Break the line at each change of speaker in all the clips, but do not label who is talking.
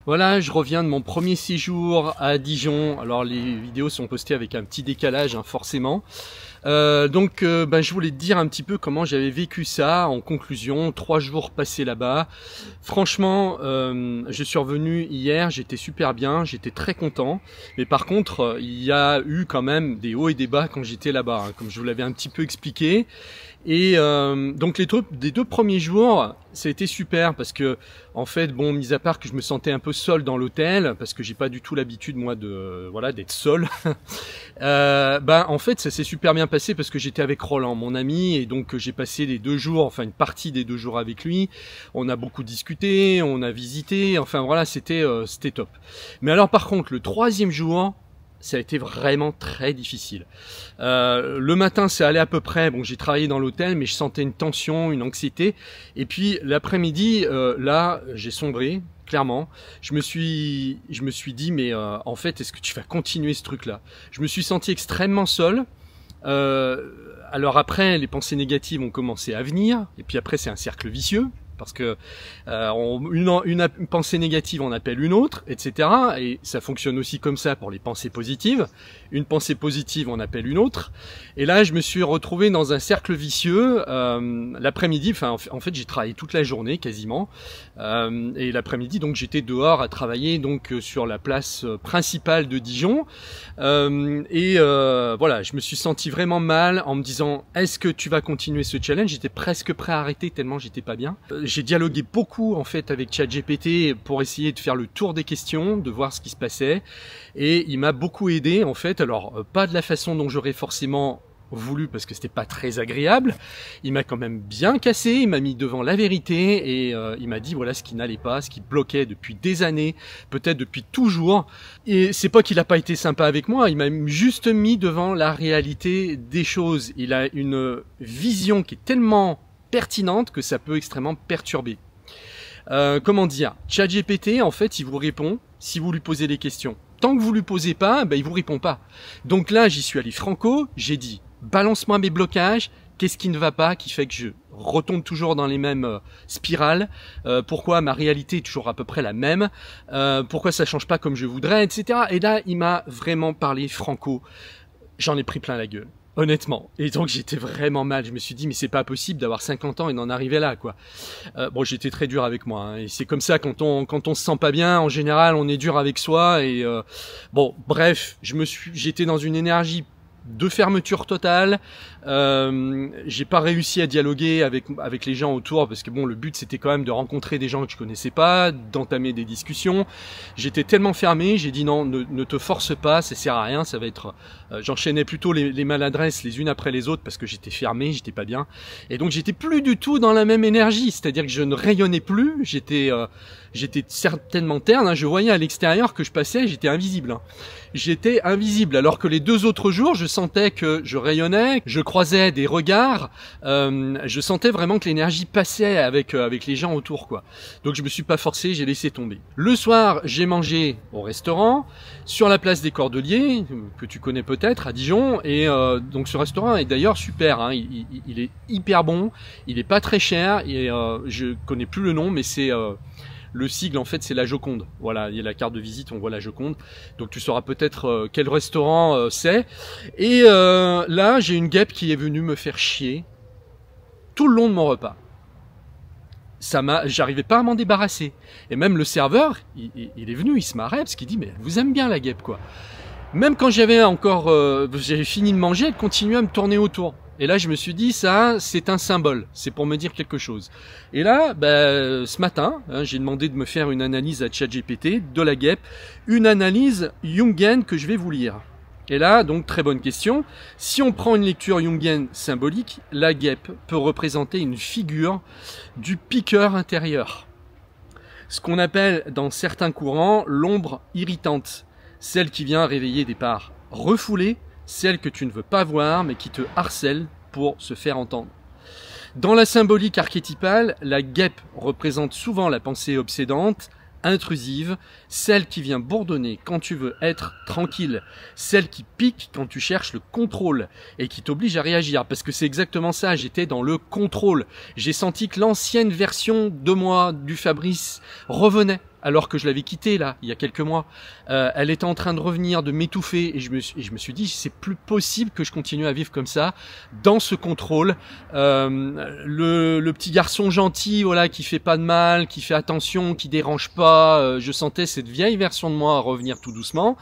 Voilà, je reviens de mon premier séjour à Dijon. Alors les vidéos sont postées avec un petit décalage, hein, forcément. Je voulais te dire un petit peu comment j'avais vécu ça. En conclusion, 3 jours passés là-bas. Franchement, je suis revenu hier, j'étais super bien, j'étais très content. Mais par contre, il y a eu quand même des hauts et des bas quand j'étais là-bas, hein, comme je vous l'avais un petit peu expliqué. Et donc les deux premiers jours, ça a été super parce que en fait, bon, mis à part que je me sentais un peu seul dans l'hôtel parce que j'ai pas du tout l'habitude moi de d'être seul. En fait, ça s'est super bien passé parce que j'étais avec Roland, mon ami, et donc j'ai passé les 2 jours, enfin une partie des 2 jours avec lui. On a beaucoup discuté, on a visité, enfin voilà, c'était top. Mais alors par contre, le 3e jour, ça a été vraiment très difficile. Le matin, ça allait à peu près. Bon, j'ai travaillé dans l'hôtel, mais je sentais une tension, une anxiété. Et puis l'après-midi, là, j'ai sombré, clairement. Je me suis dit, mais en fait, est-ce que tu vas continuer ce truc-là? Je me suis senti extrêmement seul. Alors après, les pensées négatives ont commencé à venir. Et puis après, c'est un cercle vicieux. Parce que une pensée négative en appelle une autre, etc. Et ça fonctionne aussi comme ça pour les pensées positives. Une pensée positive en appelle une autre. Et là, je me suis retrouvé dans un cercle vicieux. L'après-midi, en fait, j'ai travaillé toute la journée quasiment. Et l'après-midi, donc, j'étais dehors à travailler donc sur la place principale de Dijon. Voilà, je me suis senti vraiment mal en me disant, est-ce que tu vas continuer ce challenge? J'étais presque prêt à arrêter tellement j'étais pas bien. J'ai dialogué beaucoup en fait avec ChatGPT pour essayer de faire le tour des questions, de voir ce qui se passait, et il m'a beaucoup aidé en fait. Alors pas de la façon dont j'aurais forcément voulu parce que c'était pas très agréable. Il m'a quand même bien cassé, il m'a mis devant la vérité et il m'a dit voilà ce qui n'allait pas, ce qui bloquait depuis des années, peut-être depuis toujours. Et c'est pas qu'il a pas été sympa avec moi, il m'a juste mis devant la réalité des choses. Il a une vision qui est tellement pertinente que ça peut extrêmement perturber. Comment dire, ChatGPT en fait il vous répond si vous lui posez des questions. Tant que vous lui posez pas, il vous répond pas. Donc là j'y suis allé franco, j'ai dit balance-moi mes blocages, qu'est-ce qui ne va pas qui fait que je retombe toujours dans les mêmes spirales, pourquoi ma réalité est toujours à peu près la même, pourquoi ça change pas comme je voudrais, etc. Et là il m'a vraiment parlé franco, j'en ai pris plein la gueule. Honnêtement. Et donc j'étais vraiment mal. Je me suis dit mais c'est pas possible d'avoir 50 ans et d'en arriver là quoi. Bon j'étais très dur avec moi. Hein, et c'est comme ça quand on se sent pas bien. En général on est dur avec soi. Et bon bref j'étais dans une énergie de fermeture totale. J'ai pas réussi à dialoguer avec les gens autour parce que bon le but c'était quand même de rencontrer des gens que je connaissais pas, d'entamer des discussions. J'étais tellement fermé, j'ai dit non, ne te force pas, ça sert à rien, ça va être j'enchaînais plutôt les maladresses les unes après les autres parce que j'étais fermé, j'étais pas bien. Et donc j'étais plus du tout dans la même énergie, c'est-à-dire que je ne rayonnais plus, j'étais certainement terne, hein, je voyais à l'extérieur que je passais, j'étais invisible. Hein. J'étais invisible alors que les 2 autres jours, je sentais que je rayonnais, je croisais des regards, je sentais vraiment que l'énergie passait avec les gens autour quoi. Donc je me suis pas forcé, j'ai laissé tomber. Le soir, j'ai mangé au restaurant sur la place des Cordeliers que tu connais peut-être à Dijon et donc ce restaurant est d'ailleurs super hein, il est hyper bon, il est pas très cher et je connais plus le nom mais c'est le sigle en fait c'est la Joconde. Voilà, il y a la carte de visite, on voit la Joconde. Donc tu sauras peut-être quel restaurant c'est. Et là, j'ai une guêpe qui est venue me faire chier tout le long de mon repas. J'arrivais pas à m'en débarrasser. Et même le serveur, il est venu, il se marrait parce qu'il dit mais elle vous aime bien la guêpe quoi. Même quand j'avais fini de manger, elle continuait à me tourner autour. Et là, je me suis dit, ça, c'est un symbole. C'est pour me dire quelque chose. Et là, ce matin, hein, j'ai demandé de me faire une analyse à ChatGPT de la guêpe. Une analyse jungienne que je vais vous lire. Et là, donc, très bonne question. Si on prend une lecture jungienne symbolique, la guêpe peut représenter une figure du piqueur intérieur. Ce qu'on appelle, dans certains courants, l'ombre irritante. Celle qui vient réveiller des parts refoulées, celle que tu ne veux pas voir mais qui te harcèle pour se faire entendre. Dans la symbolique archétypale, la guêpe représente souvent la pensée obsédante, intrusive, celle qui vient bourdonner quand tu veux être tranquille, celle qui pique quand tu cherches le contrôle et qui t'oblige à réagir, parce que c'est exactement ça, j'étais dans le contrôle. J'ai senti que l'ancienne version de moi, du Fabrice, revenait. alors que je l'avais quittée là, il y a quelques mois. Elle était en train de revenir, de m'étouffer, et je me suis dit, c'est plus possible que je continue à vivre comme ça, dans ce contrôle. Le petit garçon gentil, voilà, qui fait pas de mal, qui fait attention, qui dérange pas. Je sentais cette vieille version de moi revenir tout doucement.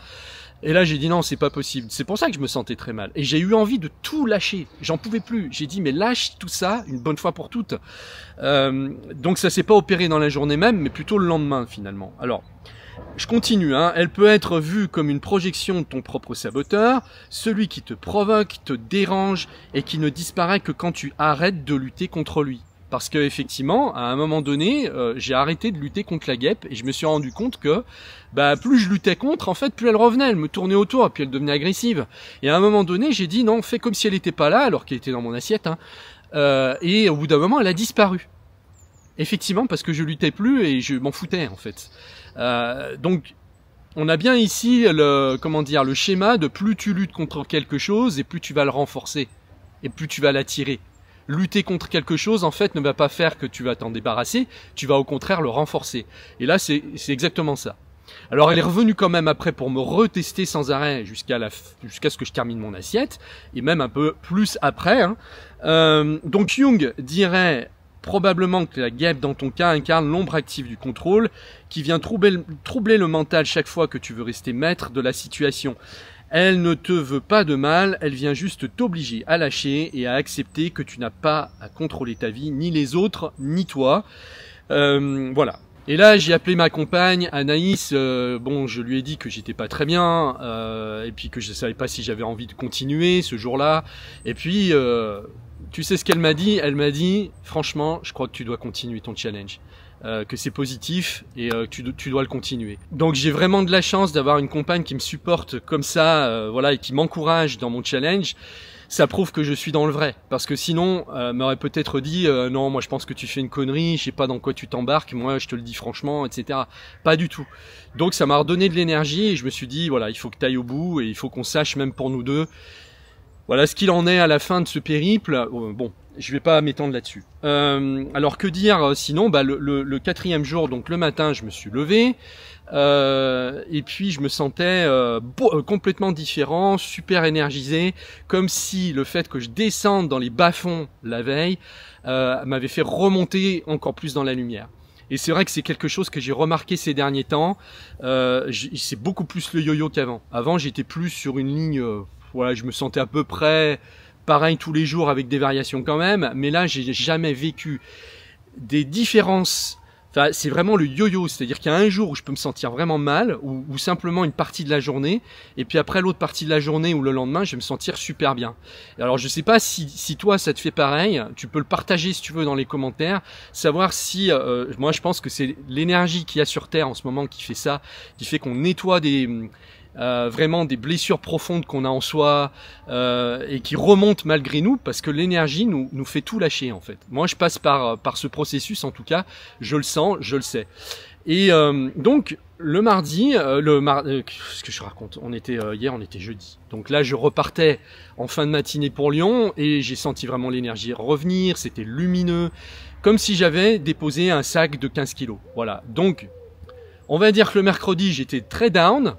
Et là, j'ai dit non, c'est pas possible. C'est pour ça que je me sentais très mal. Et j'ai eu envie de tout lâcher. J'en pouvais plus. J'ai dit, mais lâche tout ça une bonne fois pour toutes. Donc ça s'est pas opéré dans la journée même, mais plutôt le lendemain finalement. Alors, je continue. Elle peut être vue comme une projection de ton propre saboteur, celui qui te provoque, te dérange et qui ne disparaît que quand tu arrêtes de lutter contre lui. Parce que effectivement, à un moment donné, j'ai arrêté de lutter contre la guêpe et je me suis rendu compte que plus je luttais contre, en fait, plus elle revenait, elle me tournait autour et puis elle devenait agressive. Et à un moment donné, j'ai dit non, fais comme si elle n'était pas là, alors qu'elle était dans mon assiette. Et au bout d'un moment, elle a disparu. Effectivement, parce que je luttais plus et je m'en foutais en fait. Donc, on a bien ici le schéma de plus tu luttes contre quelque chose et plus tu vas le renforcer et plus tu vas l'attirer. Lutter contre quelque chose, en fait, ne va pas faire que tu vas t'en débarrasser, tu vas au contraire le renforcer. Et là, c'est exactement ça. Alors, elle est revenue quand même après pour me retester sans arrêt jusqu'à ce que je termine mon assiette, et même un peu plus après. Donc, Jung dirait probablement que la guêpe, dans ton cas, incarne l'ombre active du contrôle, qui vient troubler le mental chaque fois que tu veux rester maître de la situation. Elle ne te veut pas de mal, elle vient juste t'obliger à lâcher et à accepter que tu n'as pas à contrôler ta vie, ni les autres, ni toi. Voilà. Et là, j'ai appelé ma compagne, Anaïs. Je lui ai dit que j'étais pas très bien, et puis que je savais pas si j'avais envie de continuer ce jour-là. Et puis, tu sais ce qu'elle m'a dit? Elle m'a dit, franchement, je crois que tu dois continuer ton challenge. Que c'est positif et que tu dois le continuer. Donc j'ai vraiment de la chance d'avoir une compagne qui me supporte comme ça, et qui m'encourage dans mon challenge. Ça prouve que je suis dans le vrai, parce que sinon m'aurait peut-être dit non, moi je pense que tu fais une connerie, je sais pas dans quoi tu t'embarques, moi je te le dis franchement, etc. Pas du tout. Donc ça m'a redonné de l'énergie et je me suis dit voilà, il faut que tu ailles au bout et il faut qu'on sache, même pour nous deux, voilà ce qu'il en est à la fin de ce périple. Bon, je vais pas m'étendre là-dessus. Alors que dire sinon, le quatrième jour, donc le matin, je me suis levé et puis je me sentais complètement différent, super énergisé, comme si le fait que je descende dans les bas-fonds la veille m'avait fait remonter encore plus dans la lumière. Et c'est vrai que c'est quelque chose que j'ai remarqué ces derniers temps. C'est beaucoup plus le yo-yo qu'avant. Avant, j'étais plus sur une ligne, je me sentais à peu près pareil tous les jours avec des variations quand même, mais là j'ai jamais vécu des différences. Enfin, c'est vraiment le yo-yo, c'est-à-dire qu'il y a un jour où je peux me sentir vraiment mal, ou simplement une partie de la journée, et puis après l'autre partie de la journée ou le lendemain, je vais me sentir super bien. Alors je sais pas si toi ça te fait pareil, tu peux le partager si tu veux dans les commentaires, savoir si, moi je pense que c'est l'énergie qu'il y a sur Terre en ce moment qui fait ça, qui fait qu'on nettoie vraiment des blessures profondes qu'on a en soi et qui remontent malgré nous, parce que l'énergie nous fait tout lâcher en fait. Moi je passe par ce processus, en tout cas je le sens, je le sais. Et donc le mardi, qu'est-ce que je raconte, hier on était jeudi, donc là je repartais en fin de matinée pour Lyon et j'ai senti vraiment l'énergie revenir, c'était lumineux, comme si j'avais déposé un sac de 15 kilos. Voilà, donc on va dire que le mercredi j'étais très down,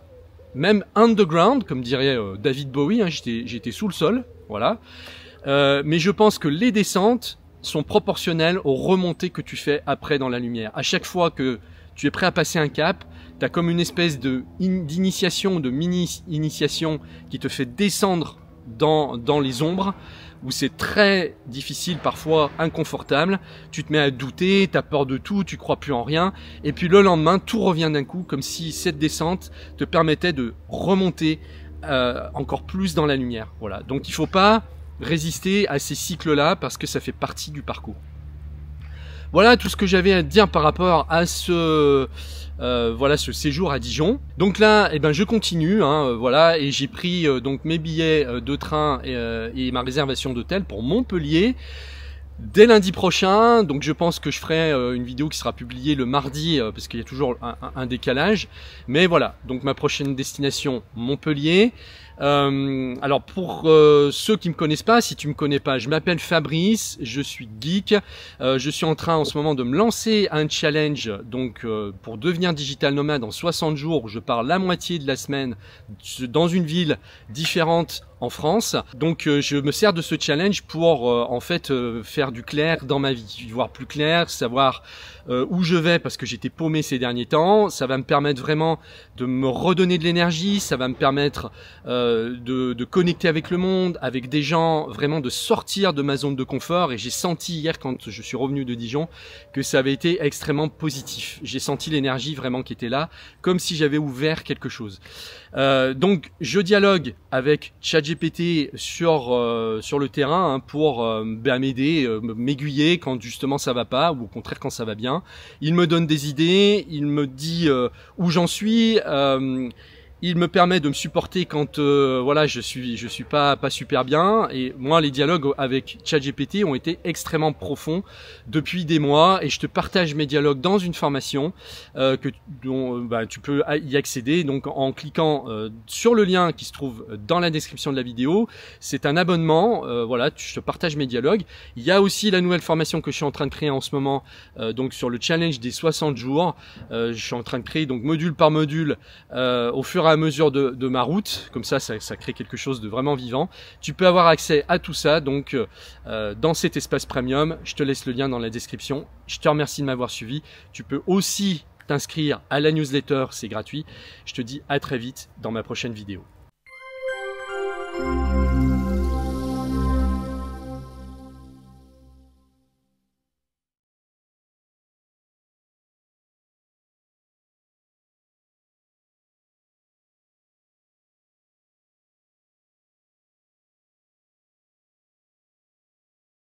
même underground, comme dirait David Bowie, j'étais sous le sol, voilà. Mais je pense que les descentes sont proportionnelles aux remontées que tu fais après dans la lumière. À chaque fois que tu es prêt à passer un cap, tu as comme une espèce d'initiation, de mini-initiation qui te fait descendre dans les ombres, où c'est très difficile, parfois inconfortable, tu te mets à douter, tu as peur de tout, tu crois plus en rien, et puis le lendemain, tout revient d'un coup, comme si cette descente te permettait de remonter encore plus dans la lumière. Voilà. Donc il faut pas résister à ces cycles-là, parce que ça fait partie du parcours. Voilà tout ce que j'avais à te dire par rapport à ce séjour à Dijon. Donc là, je continue, et j'ai pris donc mes billets de train et ma réservation d'hôtel pour Montpellier. dès lundi prochain. Donc je pense que je ferai une vidéo qui sera publiée le mardi parce qu'il y a toujours un décalage. Mais voilà, donc ma prochaine destination, Montpellier. Alors pour ceux qui me connaissent pas, si tu me connais pas, je m'appelle Fabrice, je suis geek, je suis en train en ce moment de me lancer un challenge donc pour devenir digital nomade en 60 jours où je pars la moitié de la semaine dans une ville différente en France. Donc je me sers de ce challenge pour en fait faire du clair dans ma vie, voir plus clair, savoir où je vais parce que j'étais paumé ces derniers temps. Ça va me permettre vraiment de me redonner de l'énergie, ça va me permettre de connecter avec le monde, avec des gens, vraiment de sortir de ma zone de confort. Et j'ai senti hier quand je suis revenu de Dijon que ça avait été extrêmement positif. J'ai senti l'énergie vraiment qui était là, comme si j'avais ouvert quelque chose. Donc je dialogue avec ChatGPT sur le terrain hein, pour m'aider, m'aiguiller quand justement ça va pas ou au contraire quand ça va bien. Il me donne des idées, il me dit où j'en suis. Il me permet de me supporter quand voilà je suis pas super bien. Et moi les dialogues avec ChatGPT ont été extrêmement profonds depuis des mois et je te partage mes dialogues dans une formation dont tu peux y accéder donc en cliquant sur le lien qui se trouve dans la description de la vidéo. C'est un abonnement, voilà, je te partage mes dialogues. Il y a aussi la nouvelle formation que je suis en train de créer en ce moment donc sur le challenge des 60 jours. Je suis en train de créer donc module par module au fur et à mesure de ma route, comme ça crée quelque chose de vraiment vivant. Tu peux avoir accès à tout ça donc dans cet espace premium. Je te laisse le lien dans la description. Je te remercie de m'avoir suivi. Tu peux aussi t'inscrire à la newsletter, c'est gratuit. Je te dis à très vite dans ma prochaine vidéo.